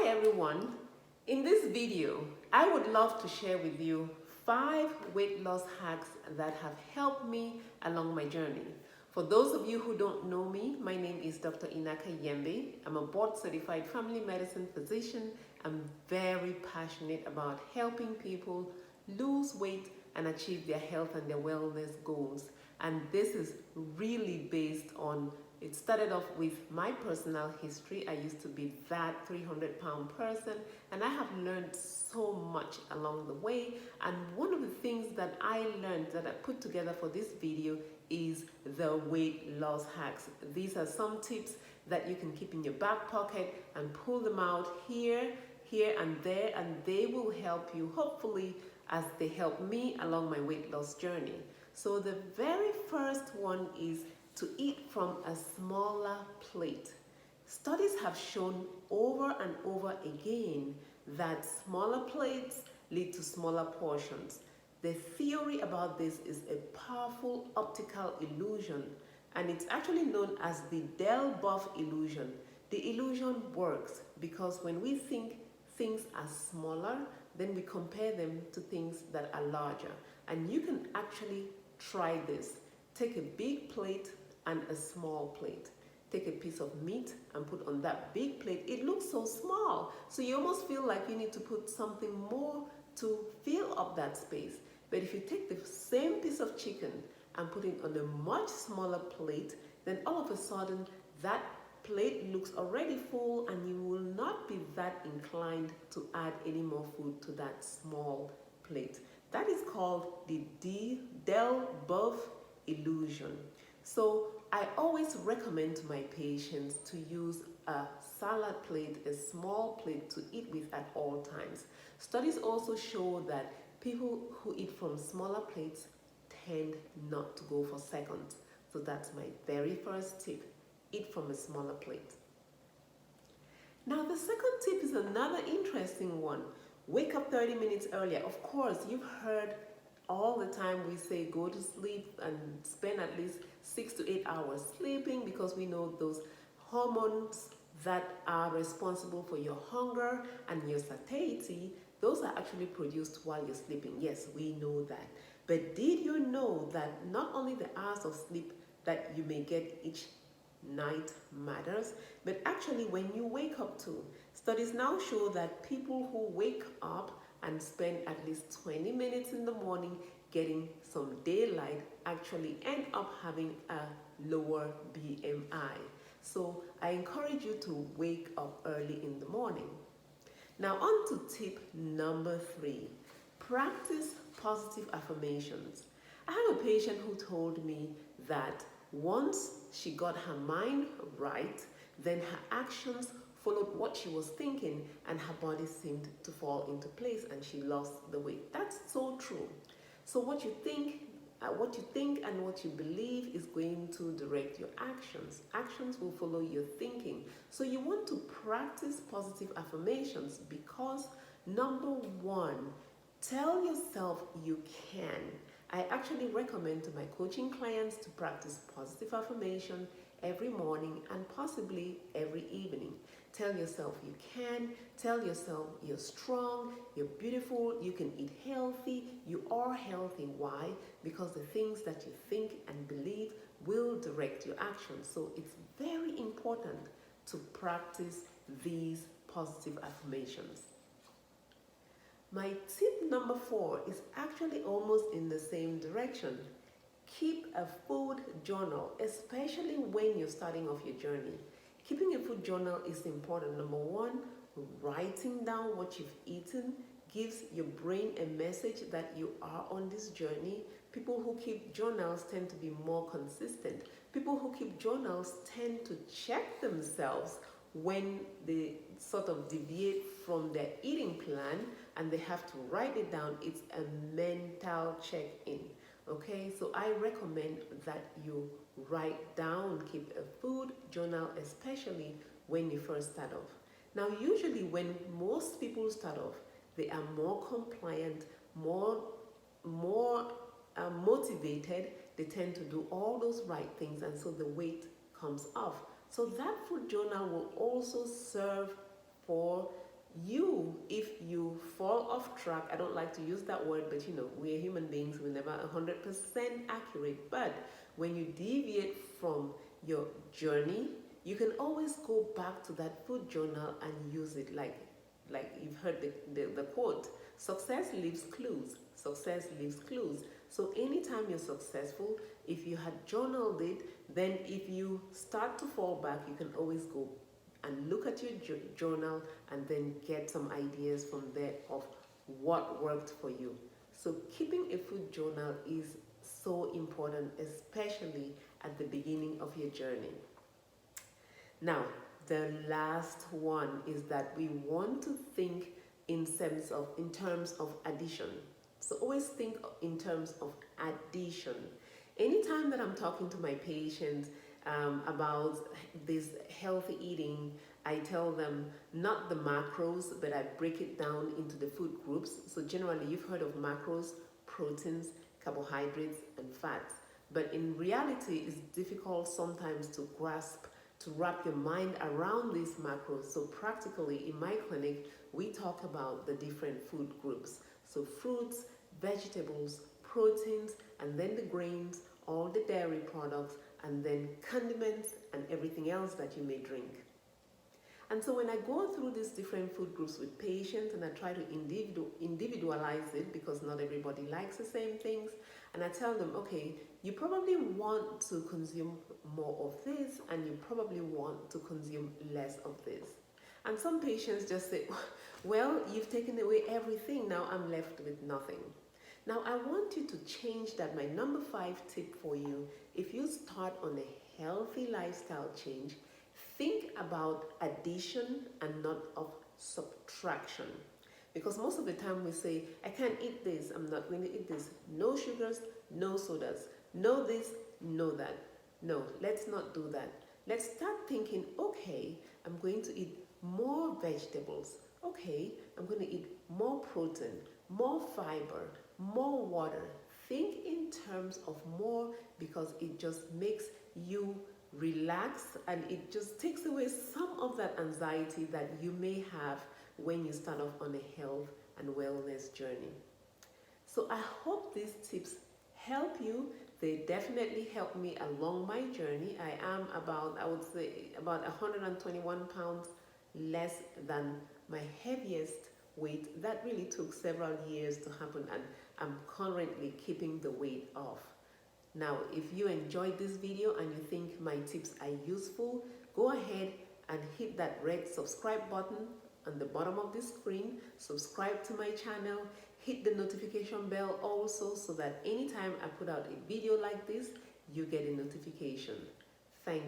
everyone. In this video, I would love to share with you 5 weight loss hacks that have helped me along my journey. For those of you who don't know me, my name is Dr. Inaka Yembe. I'm a board-certified family medicine physician. I'm very passionate about helping people lose weight and achieve their health and their wellness goals. And this is really based on, it started off with my personal history. I used to be that 300-pound person, and I have learned so much along the way. And one of the things that I learned that I put together for this video is the weight loss hacks. These are some tips that you can keep in your back pocket and pull them out here and there, and they will help you, hopefully, as they help me along my weight loss journey. So the very first one is to eat from a smaller plate. Studies have shown over and over again that smaller plates lead to smaller portions. The theory about this is a powerful optical illusion, and it's actually known as the Del-Buff illusion. The illusion works because when we think things are smaller, then we compare them to things that are larger. And you can actually try this. Take a big plate and a small plate. Take a piece of meat and put on that big plate. It looks so small, so you almost feel like you need to put something more to fill up that space. But if you take the same piece of chicken and put it on a much smaller plate, then all of a sudden that plate looks already full, and you will not be that inclined to add any more food to that small plate. That is called the Del-Buff illusion. So I always recommend to my patients to use a salad plate, a small plate to eat with at all times. Studies also show that people who eat from smaller plates tend not to go for seconds. So that's my very first tip. Eat from a smaller plate. Now the second tip is another interesting one. Wake up 30 minutes earlier. Of course, you've heard all the time we say go to sleep and spend at least 6 to 8 hours sleeping, because we know those hormones that are responsible for your hunger and your satiety, those are actually produced while you're sleeping. Yes, we know that. But did you know that not only the hours of sleep that you may get each night matters, but actually when you wake up too? Studies now show that people who wake up and spend at least 20 minutes in the morning getting some daylight actually end up having a lower BMI. So I encourage you to wake up early in the morning. Now on to tip number 3. Practice positive affirmations. I have a patient who told me that once she got her mind right, then her actions followed what she was thinking, and her body seemed to fall into place and she lost the weight. That's so true. So what you think and what you believe is going to direct your actions. Actions will follow your thinking. So you want to practice positive affirmations because, number 1, tell yourself you can. I actually recommend to my coaching clients to practice positive affirmation every morning and possibly every evening. Tell yourself you can. Tell yourself you're strong, you're beautiful, you can eat healthy, you are healthy. Why? Because the things that you think and believe will direct your actions. So it's very important to practice these positive affirmations. My tip number 4 is actually almost in the same direction. Keep a food journal, especially when you're starting off your journey. Keeping a food journal is important. Number 1, writing down what you've eaten gives your brain a message that you are on this journey. People who keep journals tend to be more consistent. People who keep journals tend to check themselves when they sort of deviate from their eating plan and they have to write it down. It's a mental check-in. Okay, so I recommend that you write down, keep a food journal, especially when you first start off. Now, usually when most people start off, they are more compliant, more motivated. They tend to do all those right things, and so the weight comes off. So that food journal will also serve for if you fall off track, I don't like to use that word, but we're human beings, we're never 100% accurate. But when you deviate from your journey, you can always go back to that food journal and use it. Like you've heard the quote, success leaves clues. Success leaves clues. So anytime you're successful, if you had journaled it, then if you start to fall back, you can always go and look at your journal and then get some ideas from there of what worked for you. So keeping a food journal is so important, especially at the beginning of your journey. Now, the last one is that we want to think in terms of addition. So always think in terms of addition. Anytime that I'm talking to my patients about this healthy eating, I tell them not the macros, but I break it down into the food groups. So generally, you've heard of macros: proteins, carbohydrates, and fats. But in reality, it's difficult sometimes to wrap your mind around these macros. So practically in my clinic, we talk about the different food groups. So fruits, vegetables, proteins, and then the grains, all the dairy products, and then condiments and everything else that you may drink. And so when I go through these different food groups with patients and I try to individualize it, because not everybody likes the same things, and I tell them, okay, you probably want to consume more of this and you probably want to consume less of this. And some patients just say, well, you've taken away everything, now I'm left with nothing. Now I want you to change that. My number 5 tip for you, if you start on a healthy lifestyle change, think about addition and not of subtraction. Because most of the time we say, I can't eat this, I'm not going to eat this. No sugars, no sodas. No this, no that. No, let's not do that. Let's start thinking, okay, I'm going to eat more vegetables. Okay, I'm going to eat more protein, more fiber, more water. Think in terms of more, because it just makes you relax and it just takes away some of that anxiety that you may have when you start off on a health and wellness journey. So I hope these tips help you. They definitely helped me along my journey. I am I would say about 121 pounds less than my heaviest weight. That really took several years to happen, and I'm currently keeping the weight off. Now, if you enjoyed this video and you think my tips are useful, go ahead and hit that red subscribe button on the bottom of the screen. Subscribe to my channel. Hit the notification bell also, so that anytime I put out a video like this, you get a notification. Thank you.